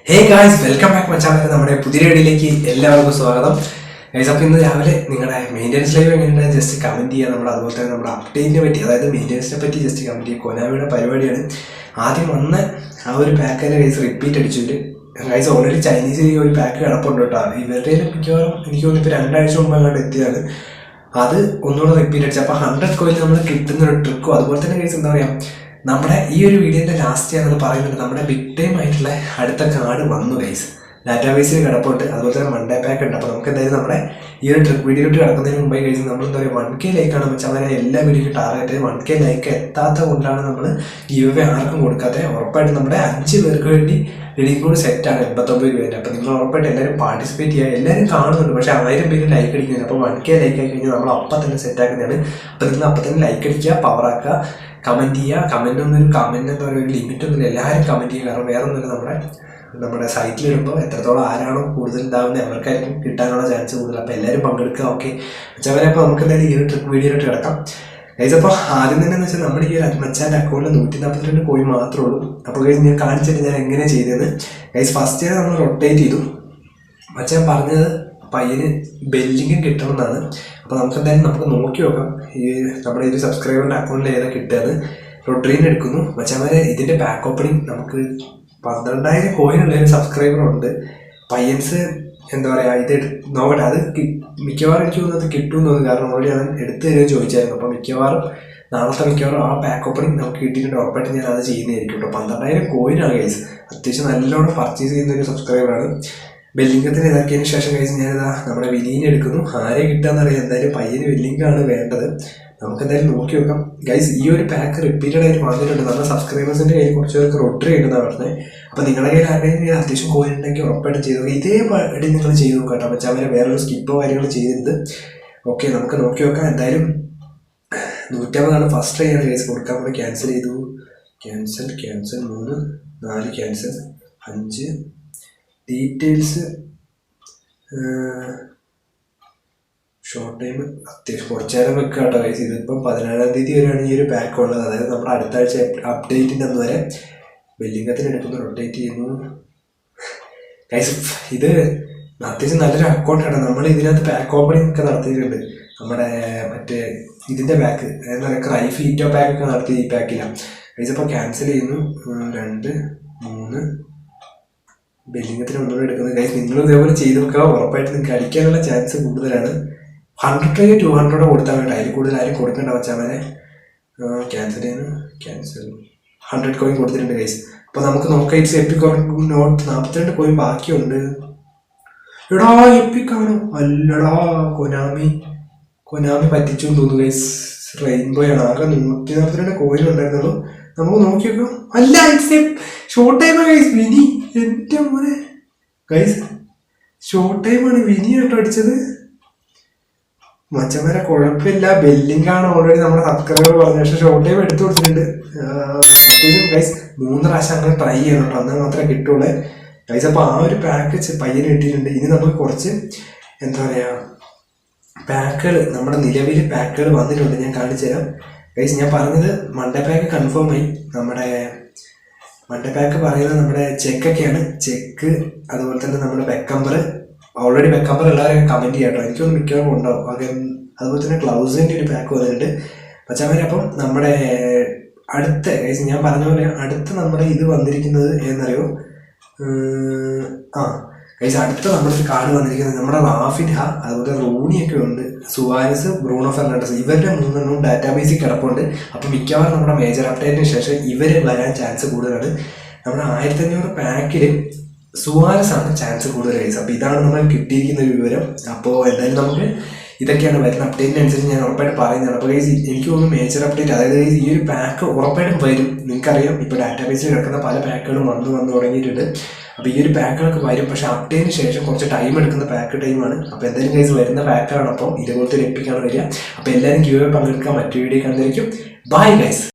Hey guys, welcome back മച്ചാൻ. നമ്മുടെ പുതിയ വീഡിയോയിലേക്ക് എല്ലാവർക്കും സ്വാഗതം. ഗൈസ്, അപ്പോൾ ഇന്ന് രാവിലെ നിങ്ങളുടെ മെയിൻ്റെനൻസ് ലൈവ് എങ്ങനെയാണ് ജസ്റ്റ് കമൻറ്റ് ചെയ്യുക. അതുപോലെ തന്നെ നമ്മുടെ അപ്ഡേറ്റിനെ പറ്റി, അതായത് മെയിൻ്റെനൻസിനെ പറ്റി ജസ്റ്റ് കമൻറ്റ് ചെയ്യുക. കൊനാമിയുടെ പരിപാടിയാണ്. ആദ്യം വന്ന് ആ ഒരു പാക്കിൻ്റെ ഗൈസ് റിപ്പീറ്റ് അടിച്ചിട്ട് ഗൈസ് ഓൾറെഡി ചൈനീസിൽ ഒരു പാക്ക് കിടപ്പുണ്ട് കേട്ടോ. ഇവരുടെ മിക്കവാറും എനിക്ക് തോന്നുന്നു ഇപ്പോൾ 2 ആഴ്ച മുമ്പ് അങ്ങോട്ട് എത്തിയതാണ്. അത് ഒന്നുകൂടെ റിപ്പീറ്റ് അടിച്ചു. അപ്പോൾ 100 കോയിൽ നമ്മൾ കിട്ടുന്ന ഒരു ട്രിക്കും. അതുപോലെ തന്നെ ഗൈസ് എന്താ പറയുക, നമ്മുടെ ഈ ഒരു വീഡിയോൻ്റെ ലാസ്റ്റ് ഞാനത് പറയുന്നുണ്ട്, നമ്മുടെ ബിഗ് ടൈം ആയിട്ടുള്ള അടുത്ത കാർഡ് വന്നു ഗൈസ്. ഡാറ്റാബേസിൽ കിടപ്പുണ്ട്. അതുപോലെ തന്നെ മൺഡേ പാക്ക് ഉണ്ട്. അപ്പോൾ നമുക്ക് എന്തായാലും നമ്മുടെ ഈ ഒരു ട്രിപ്പ് വീഡിയോട്ട് കിടക്കുന്നതിന് മുമ്പേ കഴിച്ച് നമ്മൾ എന്താ പറയുക 1K ലൈക്കാണ് വെച്ചാൽ അങ്ങനെ എല്ലാ വീഡിയോയ്ക്കും ടാർഗറ്റ് 1K ലൈക്ക് എത്താത്ത കൊണ്ടാണ് നമ്മൾ ഗീവ് ആർക്കും കൊടുക്കാത്തത്. ഉറപ്പായിട്ട് നമ്മുടെ 5 പേർക്ക് വേണ്ടി റീഡിംഗ് കോഡ് സെറ്റാണ് 89 രൂപ. അപ്പോൾ നിങ്ങൾ ഉറപ്പായിട്ട് എല്ലാവരും പാർട്ടിസിപ്പേറ്റ് ചെയ്യുക. എല്ലാവരും കാണുന്നുണ്ട്, പക്ഷേ 1000 പേര് ലൈക്ക് അടിക്കുന്നില്ല. അപ്പോൾ 1K ലൈക്ക് ആയി കഴിഞ്ഞാൽ നമ്മൾ അപ്പം തന്നെ സെറ്റാക്കുന്നതാണ്. അപ്പോൾ നിങ്ങൾ അപ്പം തന്നെ ലൈക്ക് അടിക്കുക, പവറാക്കുക, കമൻറ്റ് ചെയ്യുക. കമൻറ്റ് എന്താ പറയുക, ഒരു ലിമിറ്റ് ഒന്നുമില്ല, എല്ലാവരും കമൻറ്റ് ചെയ്യുക. കാരണം വേറെ ഒന്നുമില്ല, നമ്മുടെ സൈറ്റിലിടുമ്പോൾ എത്രത്തോളം ആരാണോ കൂടുതൽ ഉണ്ടാകുന്നത് അവർക്കായിരിക്കും കിട്ടാനുള്ള ചാൻസ് കൂടുതൽ. അപ്പോൾ എല്ലാവരും പങ്കെടുക്കുക. ഓക്കെ മച്ചാവരെ, അപ്പോൾ നമുക്ക് എന്തായാലും ഈ ഒരു ട്രിപ്പ് വീഡിയോയിട്ട് കിടക്കാം ഗൈസ്. അപ്പോൾ ആദ്യം തന്നെ എന്ന് വെച്ചാൽ നമ്മുടെ ഈ ഒരു മച്ചാൻ്റെ അക്കൗണ്ടിൽ 142 കോയിൻ മാത്രമേ ഉള്ളൂ. അപ്പോൾ ഗൈസ് ഞാൻ കാണിച്ചിട്ട് ഞാൻ എങ്ങനെ ചെയ്തത് ഗൈസ്. ഫസ്റ്റ് ഇയർ നമ്മൾ റൊട്ടേറ്റ് ചെയ്തു. മച്ചാൻ പറഞ്ഞത് പയ്യന് ബെല്ലിങ്ങും കിട്ടണമെന്നാണ്. അപ്പോൾ നമുക്ക് എന്തായാലും നമുക്ക് നോക്കി നോക്കാം ഈ നമ്മുടെ ഈ ഒരു സബ്സ്ക്രൈബറിൻ്റെ അക്കൗണ്ടിൽ ഏതാ കിട്ടുന്നത്. റൊട്ടറിന് എടുക്കുന്നു മച്ചാമാരെ. ഇതിൻ്റെ ബാക്ക് ഓപ്പണിങ് നമുക്ക് 12,000 കോയിനുള്ള ഒരു സബ്സ്ക്രൈബറുണ്ട്. പയ്യൻസ് എന്താ പറയുക, ഇത് നോക്കട്ടെ. അത് മിക്കവാറും എനിക്ക് തോന്നുന്നത് കിട്ടുമെന്ന് തോന്നുന്നു. കാരണം ഓൾറെഡി അവൻ എടുത്തു തരുമെന്ന് ചോദിച്ചായിരുന്നു. അപ്പോൾ മിക്കവാറും ആ പാക്ക് ഓപ്പണിങ് നമുക്ക് കിട്ടിയിട്ടുണ്ട്. ഉറപ്പായിട്ട് ഞാൻ അത് ചെയ്യുന്നതായിരിക്കും കേട്ടോ. 12,000 കോയിനാണ് ഗൈസ്. അത്യാവശ്യം നല്ലോണം പർച്ചേസ് ചെയ്യുന്ന ഒരു സബ്സ്ക്രൈബറാണ്. ബെല്ലിംഗത്തിന് ഇതാക്കിയതിന് ശേഷം ഗൈസ് ഞാനിതാ നമ്മുടെ വിനീനെ എടുക്കുന്നു. ആരെ കിട്ടാന്നറിയാം. എന്തായാലും പയ്യന് ബെല്ലിംഗാണ് വേണ്ടത്. നമുക്ക് എന്തായാലും നോക്കി നോക്കാം ഗൈസ്. ഈ ഒരു പാക്ക് റിപ്പീറ്റഡ് ആയിട്ട് വന്നിട്ടുണ്ട്. നമ്മുടെ സബ്സ്ക്രൈബേഴ്സിൻ്റെ കയ്യിൽ കുറച്ച് പേർക്ക് റൊട്ടറി ഉണ്ടെന്നാണ് പറഞ്ഞത്. അപ്പോൾ നിങ്ങളുടെ കയ്യിൽ ആരുടെയും അത്യാവശ്യം കോയിൻ ഉണ്ടെങ്കിൽ ഉറപ്പായിട്ടും ചെയ്തു നോക്കുക. ഇതേപടി നിങ്ങൾ ചെയ്ത് നോക്കുക കേട്ടോ. പക്ഷേ അവരെ വേറൊരു സ്കിപ്പോ കാര്യങ്ങൾ ചെയ്തിരുന്നത്. ഓക്കെ നമുക്ക് നോക്കി നോക്കാം. എന്തായാലും 150 ഫസ്റ്റ് ട്രൈ ആണ് ഗൈസ്. കൊടുക്കാൻ കൂടെ ക്യാൻസൽ ചെയ്തു. Cancel 3 4 cancel 5 details short time അത്യാവശ്യം കുറച്ച് നേരം വെക്കുക കേട്ടോ ഗൈസ്. ഇതിപ്പം 17-ാം തീയതി വരെയാണ് ഈ ഒരു പാക്ക് ഉള്ളത്. അതായത് നമ്മുടെ അടുത്ത ആഴ്ച അപ്ഡേറ്റിൻ്റെ അന്ന് വരെ. ബെല്ലിംഗത്തിന് എടുക്കുന്നു, റൊട്ടേറ്റ് ചെയ്യുന്നു ഗൈസ്. ഇത് അത്യാവശ്യം നല്ലൊരു അക്കൗണ്ടാണ്. നമ്മൾ ഇതിനകത്ത് പാക്ക് ഓപ്പണിംഗ് ഒക്കെ നടത്തിയിട്ടുണ്ട്. നമ്മുടെ മറ്റേ ഇതിൻ്റെ പാക്ക് എന്താ പറയുക, ക്രൈഫ് ഈറ്റോ പാക്കൊക്കെ നടത്തി ഈ പാക്കിലാണ് ഗൈസ്. അപ്പോൾ ക്യാൻസൽ ചെയ്യുന്നു. 2 3 ബെല്ലിംഗത്തിന് ഒന്നുകൂടെ എടുക്കുന്നത് ഗൈസ്. നിങ്ങളും ഇതേപോലെ ചെയ്ത് നോക്കുക. ഉറപ്പായിട്ട് നിങ്ങൾക്ക് അടിക്കാനുള്ള ചാൻസ് കൂടുതലാണ്. 100 ട്രൈ 200 കൊടുത്താൽ വേണ്ട. അതിൽ കൂടുതൽ ആരും കൊടുക്കേണ്ട വെച്ചാൽ ക്യാൻസൽ ചെയ്യുന്നു. ക്യാൻസൽ 100 കോയിൻ കൊടുത്തിട്ടുണ്ട് ഗൈസ്. അപ്പോൾ നമുക്ക് നോക്കാം. ഇറ്റ്സ് എപ്പിക് നോട്ട് 42 കോയിൻ ബാക്കിയുണ്ട്. എടാ എപ്പിക്കാണോ? അല്ലടാ കൊനാമി പറ്റിച്ചു തോന്നുന്നു ഗൈസ്. റെയിൻബോയാണ്. ആകെ 142 കോയിൻ ഉണ്ടായിരുന്നുള്ളൂ. നമുക്ക് നോക്കി നോക്കാം. അല്ല, ഇറ്റ്സ് ഷോർട്ട് ടൈമാണ് ഗൈസ്. വിനി എൻ്റെ മോനെ ഗൈസ്, ഷോർട്ട് ടൈമാണ് വിനി കേട്ടോ അടിച്ചത്. മച്ചന്മാരെ കുഴപ്പമില്ല. ബെല്ലിംഗാണ് ഓൾറെഡി നമ്മുടെ സബ്സ്ക്രൈബർ പറഞ്ഞത്. പക്ഷേ ഷോർട്ട് ടൈം എടുത്തു കൊടുത്തിട്ടുണ്ട്. അത്യാവശ്യം ഗൈസ് 3 പ്രാവശ്യം അങ്ങനെ ട്രൈ ചെയ്യണം കേട്ടോ. എന്നാൽ മാത്രമേ കിട്ടുള്ളൂ ഗൈസ്. അപ്പോൾ ആ ഒരു പാക്ക് പയ്യന് കിട്ടിയിട്ടുണ്ട്. ഇനി നമുക്ക് കുറച്ച് എന്താ പറയുക പാക്കുകൾ, നമ്മുടെ നിലവിൽ പാക്കുകൾ വന്നിട്ടുണ്ട്. ഞാൻ കാണിച്ചു തരാം ഗൈസ്. ഞാൻ പറഞ്ഞത് മൺഡേ പാക്ക് കൺഫേം ആയി. നമ്മുടെ മൺഡേ പാക്ക് പറയുന്നത് നമ്മുടെ ചെക്കൊക്കെയാണ്. ചെക്ക് അതുപോലെ തന്നെ നമ്മുടെ ബെക്കമ്പർ. ഓൾറെഡി ബെക്കമ്പർ എല്ലാവരും കമൻറ്റ് ചെയ്യാം കേട്ടോ. എനിക്കൊന്ന് മിക്കവാറും ഉണ്ടാവും. അതുപോലെ തന്നെ ക്ലൗസിൻ്റെ ഒരു പാക്ക് വന്നിട്ടുണ്ട് പച്ചാമര. അപ്പം നമ്മുടെ അടുത്ത ഗൈസ് ഞാൻ പറഞ്ഞ പോലെ അടുത്ത നമ്മുടെ ഇത് വന്നിരിക്കുന്നത് എന്നറിയോ, ഗൈസ് അടുത്ത നമ്മുടെ ഒരു കാർഡ് വന്നിരിക്കുന്നത് നമ്മുടെ റാഫിൻഹ, അതുപോലെ റൂണിയൊക്കെ ഉണ്ട്, സുവാരസ്, ബ്രൂണോ ഫെർണാണ്ടസ്. ഇവരുടെ 3 ഡാറ്റാബേസിൽ കിടപ്പുണ്ട്. അപ്പോൾ മിക്കവാറും നമ്മുടെ മേജർ അപ്ഡേറ്റിന് ശേഷം ഇവർ വരാൻ ചാൻസ് കൂടുതലാണ്. നമ്മുടെ 1500 പാക്കിൽ സുവാരസ് ആണ് ചാൻസ് കൂടുതൽ ഗൈസ്. അപ്പോൾ ഇതാണ് നമ്മൾ കിട്ടിയിരിക്കുന്ന ഒരു വിവരം. അപ്പോൾ എന്തായാലും നമുക്ക് ഇതൊക്കെയാണ് വരുന്ന അപ്ഡേറ്റിനനുസരിച്ച് ഞാൻ ഉറപ്പായിട്ട് പറയുന്നതാണ്. അപ്പോൾ ഗൈസ് എനിക്ക് തോന്നുന്നു മേജർ അപ്ഡേറ്റ്, അതായത് ഈ ഒരു പാക്ക് ഉറപ്പായിട്ടും വരും. നിങ്ങൾക്കറിയാം ഇപ്പോൾ ഡാറ്റാബേസിൽ കിടക്കുന്ന പല പാക്കുകളും വന്നു തുടങ്ങിയിട്ടുണ്ട്. അപ്പോൾ ഈ ഒരു പാക്കുകളൊക്കെ വരും. പക്ഷേ അപ്ഡേറ്റിന് ശേഷം കുറച്ച് ടൈം എടുക്കുന്ന പാക്ക് ടൈമാണ്. അപ്പോൾ എന്തായാലും ഗൈസ് വരുന്ന പാക്കാണ്. അപ്പോൾ ഇതുപോലത്തെ ഒരു എപ്പിക്കാണ് വരിക. അപ്പോൾ എല്ലാവരും ക്യൂ പങ്കെടുക്കാൻ മറ്റു വീഡിയോ കണ്ടിരിക്കും. Bye guys.